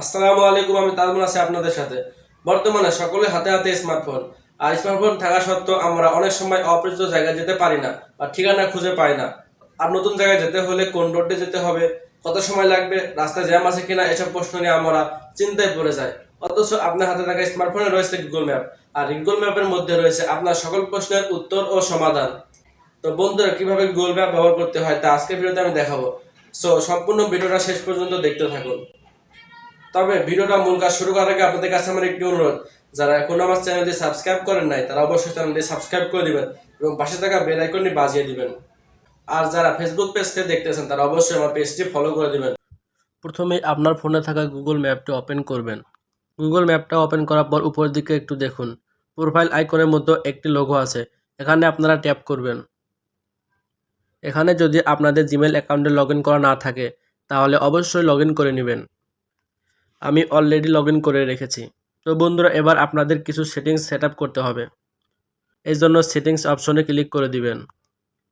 আসসালামু আলাইকুম। আমি তাজমুল আছি আপনাদের সাথে। বর্তমানে সকলের হাতে হাতে স্মার্টফোন। আর স্মার্টফোন থাকা সত্ত্বেও আমরা অনেক সময় অপরিচিত জায়গায় যেতে পারি না বা ঠিকানা খুঁজে পাই না। আর নতুন জায়গায় যেতে হলে কোন রোডে যেতে হবে, কত সময় লাগবে, রাস্তায় জ্যাম আছে কিনা, এসব প্রশ্ন নিয়ে আমরা চিন্তায় পড়ে যাই। অথচ আপনার হাতে থাকা স্মার্টফোনে রয়েছে গুগল ম্যাপ। আর গুগল ম্যাপের মধ্যে রয়েছে আপনার সকল প্রশ্নের উত্তর ও সমাধান। তো বন্ধুরা, কিভাবে গুগল ম্যাপ ব্যবহার করতে হয় তা আজকের ভিডিওতে আমি দেখাবো। সো সম্পূর্ণ ভিডিওটা শেষ পর্যন্ত দেখতে থাকুন। তবে ভিডিওটা মূল কাজ শুরু করার আগে আপনাদের কাছে আমার একটি অনুরোধ, যারা এখনো আমার চ্যানেলটি সাবস্ক্রাইব করেন নাই তারা অবশ্যই চ্যানেলটি সাবস্ক্রাইব করে দিবেন এবং পাশে থাকা বেল আইকনটি বাজিয়ে দিবেন। আর যারা ফেসবুক পেজ থেকে দেখতেছেন তারা অবশ্যই আমার পেজটি ফলো করে দিবেন। প্রথমে আপনার ফোনে থাকা গুগল ম্যাপটি ওপেন করবেন। গুগল ম্যাপটা ওপেন করার পর উপরের দিকে একটু দেখুন, প্রোফাইল আইকনের মধ্যে একটি লোগো আছে, এখানে আপনারা ট্যাপ করবেন। এখানে যদি আপনাদের জিমেল অ্যাকাউন্টে লগ ইন করা না থাকে তাহলে অবশ্যই লগ ইন করে নেবেন। আমি অলরেডি লগ ইন করে রেখেছি। তো বন্ধুরা, এবার আপনাদের কিছু সেটিংস সেট আপ করতে হবে। এই জন্য সেটিংস অপশনে ক্লিক করে দিবেন।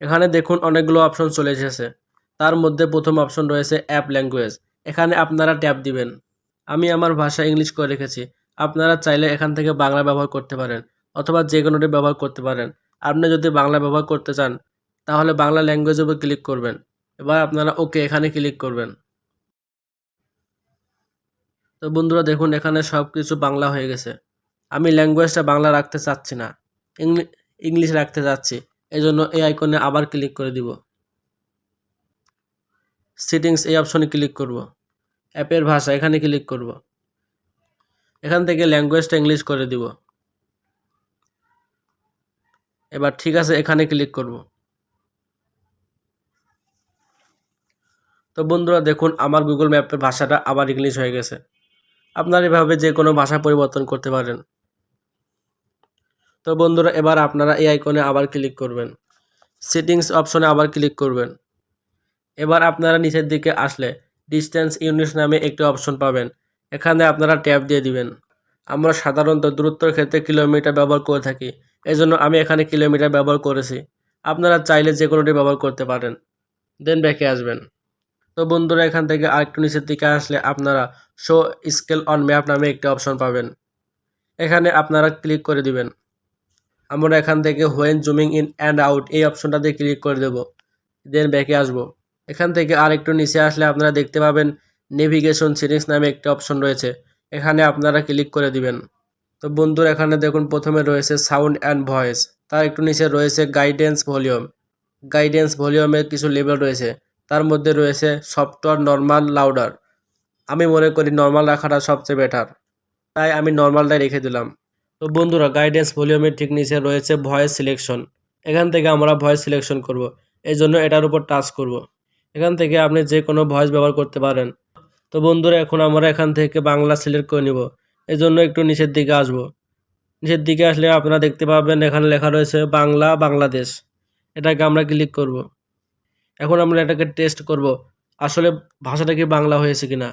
এখানে দেখুন অনেকগুলো অপশন চলে এসেছে। তার মধ্যে প্রথম অপশন রয়েছে অ্যাপ ল্যাঙ্গুয়েজ, এখানে আপনারা ট্যাপ দিবেন। আমি আমার ভাষা ইংলিশ করে রেখেছি, আপনারা চাইলে এখান থেকে বাংলা ব্যবহার করতে পারেন অথবা যে কোনোটি ব্যবহার করতে পারেন। আপনি যদি বাংলা ব্যবহার করতে চান তাহলে বাংলা ল্যাঙ্গুয়েজের উপর ক্লিক করবেন। এবার আপনারা ওকে এখানে ক্লিক করবেন। তো বন্ধুরা দেখুন, এখানে সব কিছু বাংলা হয়ে গেছে। আমি ল্যাঙ্গুয়েজটা বাংলা রাখতে চাচ্ছি না, ইংলিশ রাখতে চাচ্ছি। এই জন্য এই আইকনে আবার ক্লিক করে দিব। সেটিংস এই অপশনে ক্লিক করব। অ্যাপের ভাষা এখানে ক্লিক করব। এখান থেকে ল্যাঙ্গুয়েজটা ইংলিশ করে দিব। এবার ঠিক আছে এখানে ক্লিক করব। তো বন্ধুরা দেখুন, আমার গুগল ম্যাপের ভাষাটা আবার ইংলিশ হয়ে গেছে। আপনারা এভাবে যে কোনো ভাষা পরিবর্তন করতে পারেন। তো বন্ধুরা, এবার আপনারা এই আইকনে আবার ক্লিক করবেন। সেটিংস অপশনে আবার ক্লিক করবেন। এবার আপনারা নিচের দিকে আসলে ডিস্টেন্স ইউনিটস নামে একটি অপশন পাবেন, এখানে আপনারা ট্যাপ দিয়ে দিবেন। আমরা সাধারণত দূরত্বের ক্ষেত্রে কিলোমিটার ব্যবহার করে থাকি, এজন্য আমি এখানে কিলোমিটার ব্যবহার করেছি। আপনারা চাইলে যে কোনোটি ব্যবহার করতে পারেন। দেন ব্যাকে আসবেন। তো বন্ধুরা, এখান থেকে আরেকটু নিচের দিকে আসলে আপনারা শো স্কেল অন ম্যাপ নামে একটি অপশন পাবেন, এখানে আপনারা ক্লিক করে দিবেন। আমরা এখান থেকে when zooming in and out এই অপশনটাতে ক্লিক করে দেব। দেন ব্যাকে আসবো। এখান থেকে আর একটু নিচে আসলে আপনারা দেখতে পাবেন নেভিগেশন সেটিংস নামে একটি অপশন রয়েছে, এখানে আপনারা ক্লিক করে দিবেন। তো বন্ধুরা, এখানে দেখুন প্রথমে রয়েছে সাউন্ড অ্যান্ড ভয়েস, তার একটু নিচে রয়েছে গাইডেন্স ভলিউম। গাইডেন্স ভলিউমের কিছু লেভেল রয়েছে, তার মধ্যে রয়েছে সফটওয়্যার, নর্মাল, লাউডার। আমি মনে করি নর্মাল রাখাটা সবচেয়ে বেটার, তাই আমি নর্মালটাই রেখে দিলাম। তো বন্ধুরা, গাইডেন্স ভলিউমের ঠিক নিচে রয়েছে ভয়েস সিলেকশন, এখান থেকে আমরা ভয়েস সিলেকশন করব। এই জন্য এটার উপর টাচ করব। এখান থেকে আপনি যে কোনো ভয়েস ব্যবহার করতে পারেন। তো বন্ধুরা, এখন আমরা এখান থেকে বাংলা সিলেক্ট করে নিব। এই জন্য একটু নিচের দিকে আসব। নিচের দিকে আসলে আপনারা দেখতে পাবেন এখানে লেখা রয়েছে বাংলা বাংলাদেশ, এটাকে আমরা ক্লিক করব। এখন আমরা এটাকে টেস্ট করব আসলে ভাষাটা কি বাংলা হয়েছে কিনা।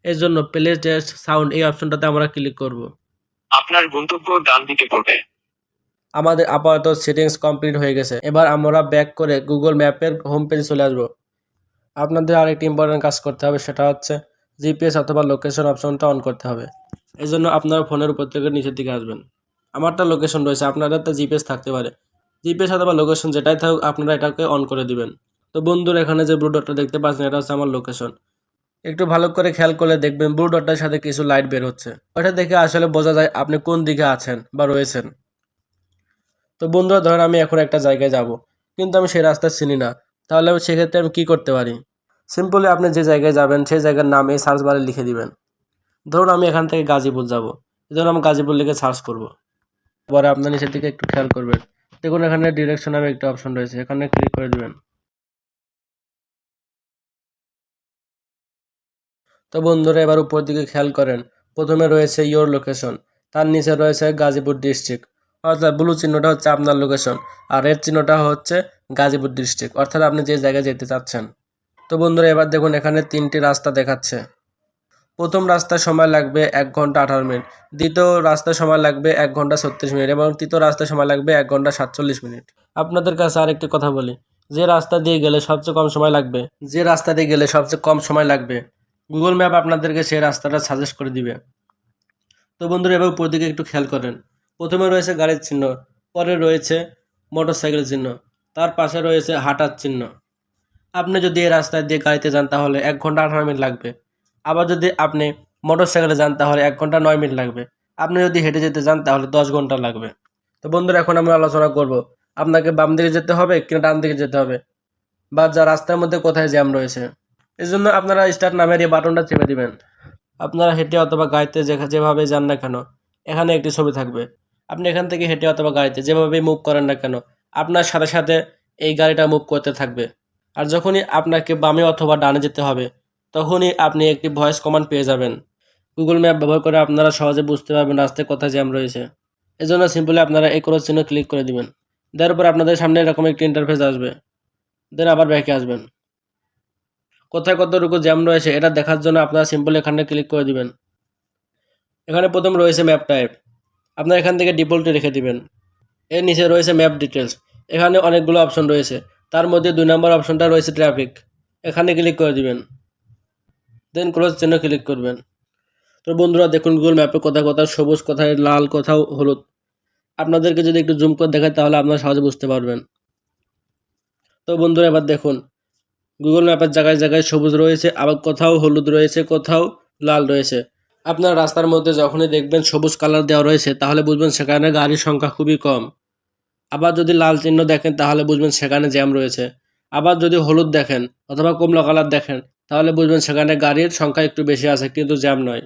এর জন্য প্লে টেস্ট সাউন্ড এই অপশনটাতে আমরা ক্লিক করব। আপনার গন্তব্য ডান দিকে পড়বে। আমাদের আপাতত সেটিংস কমপ্লিট হয়ে গেছে। এবার আমরা ব্যাক করে গুগল ম্যাপের হোম পেজে চলে আসব। আপনাদের আরেকটি ইম্পর্টেন্ট কাজ করতে হবে, সেটা হচ্ছে জিপিএস অথবা লোকেশন অপশনটা অন করতে হবে। এই জন্য আপনার ফোনের উপর থেকে নিচের দিকে আসবেন। আমারটা লোকেশন রয়েছে, আপনাদের তো জিপিএস থাকতে পারে। জিপিএস অথবা লোকেশন যেটাই থাকুক আপনারা এটাকে অন করে দিবেন। তো বন্ধুরা, এখানে যে ব্লু ডটটা দেখতে পাচ্ছেন এটা হচ্ছে আমার লোকেশন। একটু ভালো করে খেয়াল করলে দেখবেন ব্লু ডটটার সাথে কিছু লাইট বের হচ্ছে, ওটা দেখে আসলে বোঝা যায় আপনি কোন দিকে আছেন বা রয়েছেন। তো বন্ধুরা, ধরেন আমি এখন একটা জায়গায় যাব, কিন্তু আমি সেই রাস্তা চিনি না, তাহলে আমি সেক্ষেত্রে আমি কী করতে পারি? সিম্পলি আপনি যে জায়গায় যাবেন সেই জায়গার নাম এই সার্চ বারে লিখে দিবেন। ধরুন আমি এখান থেকে গাজীপুর যাব, এই জন্য আমি গাজীপুর লিখে সার্চ করব। পরে আপনার নিচের দিকে একটু খেয়াল করবেন, দেখুন এখানে ডিরেকশন নামে একটা অপশন রয়েছে, এখানে ক্লিক করে দিবেন। তো বন্ধুরা, এবার উপর দিকে খেয়াল করেন, প্রথমে রয়েছে ইয়োর লোকেশন, তার নিচে রয়েছে গাজীপুর ডিস্ট্রিক্ট, অর্থাৎ ব্লু চিহ্নটা হচ্ছে আপনার লোকেশন আর রেড চিহ্নটা হচ্ছে গাজীপুর ডিস্ট্রিক্ট, অর্থাৎ আপনি যে জায়গায় যেতে চাচ্ছেন। তো বন্ধুরা, এবার দেখুন এখানে তিনটি রাস্তা দেখাচ্ছে। প্রথম রাস্তায় সময় লাগবে 1 ঘন্টা 18 মিনিট, দ্বিতীয় রাস্তায় সময় লাগবে 1 ঘন্টা 36 মিনিট এবং তৃতীয় রাস্তায় সময় লাগবে 1 ঘন্টা 47 মিনিট। আপনাদের কাছে আরেকটি কথা বলি, যে রাস্তা দিয়ে গেলে সবচেয়ে কম সময় লাগবে গুগল ম্যাপ আপনাদেরকে সেই রাস্তাটা সাজেস্ট করে দিবে। তো বন্ধুরা এবার উপর দিকে একটু খেয়াল করেন। প্রথমে রয়েছে গাড়ির চিহ্ন, পরে রয়েছে মোটরসাইকেল চিহ্ন, তার পাশে রয়েছে হাঁটার চিহ্ন। আপনি যদি এই রাস্তায় দিয়ে গাড়িতে যান তাহলে 1 ঘন্টা 18 মিনিট লাগবে। আবার যদি আপনি মোটরসাইকেলে যান তাহলে 1 ঘন্টা 9 মিনিট লাগবে। আপনি যদি হেঁটে যেতে চান তাহলে 10 ঘন্টা লাগবে। তো বন্ধুরা এখন আমরা আলোচনা করব আপনাকে বাম দিকে যেতে হবে কিনা ডান দিকে যেতে হবে, বা যা রাস্তার মধ্যে কোথায় জ্যাম রয়েছে। এই জন্য আপনারা স্টার্ট নামের এই বাটনটা চেপে দিবেন। আপনারা হেঁটে অথবা গাড়িতে যেভাবে যান না কেন, এখানে একটি ছবি থাকবে। আপনি এখান থেকে হেঁটে অথবা গাড়িতে যেভাবেই মুভ করেন না কেন, আপনার সাথে সাথে এই গাড়িটা মুভ করতে থাকবে। আর যখনই আপনাকে বামে অথবা ডানে যেতে হবে, তখনই আপনি একটি ভয়েস কমান্ড পেয়ে যাবেন। গুগল ম্যাপ ব্যবহার করে আপনারা সহজে বুঝতে পারবেন রাস্তায় কোথায় জ্যাম রয়েছে। এজন্য সিম্পলি আপনারা এই ক্রস চিহ্ন ক্লিক করে দিবেন। দেওয়ার পর আপনাদের সামনে এরকম একটি ইন্টারফেস আসবে। দেন আবার ব্যাকে আসবেন। কোথায় কতটুকু জ্যাম রয়েছে এটা দেখার জন্য আপনারা সিম্পলি এখানে ক্লিক করে দিবেন। এখানে প্রথম রয়েছে ম্যাপ টাইপ, আপনারা এখান থেকে ডিফল্টে রেখে দিবেন। এর নিচে রয়েছে ম্যাপ ডিটেলস, এখানে অনেকগুলো অপশন রয়েছে, তার মধ্যে 2 নম্বর অপশনটা রয়েছে ট্রাফিক, এখানে ক্লিক করে দিবেন। দেন ক্লোজ চিহ্ন ক্লিক করবেন। তো বন্ধুরা দেখুন গুগল ম্যাপে কোথায় কোথায় সবুজ, কোথায় লাল, কোথাও হলুদ। আপনাদেরকে যদি একটু জুম করে দেখায় তাহলে আপনারা সহজে বুঝতে পারবেন। তো বন্ধুরা এবার দেখুন গুগল ম্যাপের জায়গায় জায়গায় সবুজ রয়েছে, আবার কোথাও হলুদ রয়েছে, কোথাও লাল রয়েছে। আপনার রাস্তার মধ্যে যখনই দেখবেন সবুজ কালার দেওয়া রয়েছে তাহলে বুঝবেন সেখানে গাড়ির সংখ্যা খুবই কম। আবার যদি লাল চিহ্ন দেখেন তাহলে বুঝবেন সেখানে জ্যাম রয়েছে। আবার যদি হলুদ দেখেন অথবা কমলা কালার দেখেন তাহলে বুঝবেন সেখানে গাড়ির সংখ্যা একটু বেশি আছে কিন্তু জ্যাম নয়।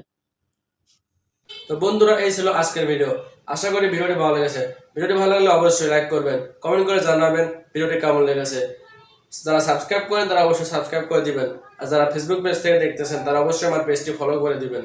তো বন্ধুরা এই ছিল আজকের ভিডিও। আশা করি ভিডিওটি ভালো লেগেছে। ভিডিওটি ভালো লাগলে অবশ্যই লাইক করবেন, কমেন্ট করে জানাবেন ভিডিওটি কেমন লেগেছে। যারা সাবস্ক্রাইব করেন তারা অবশ্যই সাবস্ক্রাইব করে দিবেন, আর যারা ফেসবুক পেজ থেকে দেখতেছেন তারা অবশ্যই আমার পেজটি ফলো করে দিবেন।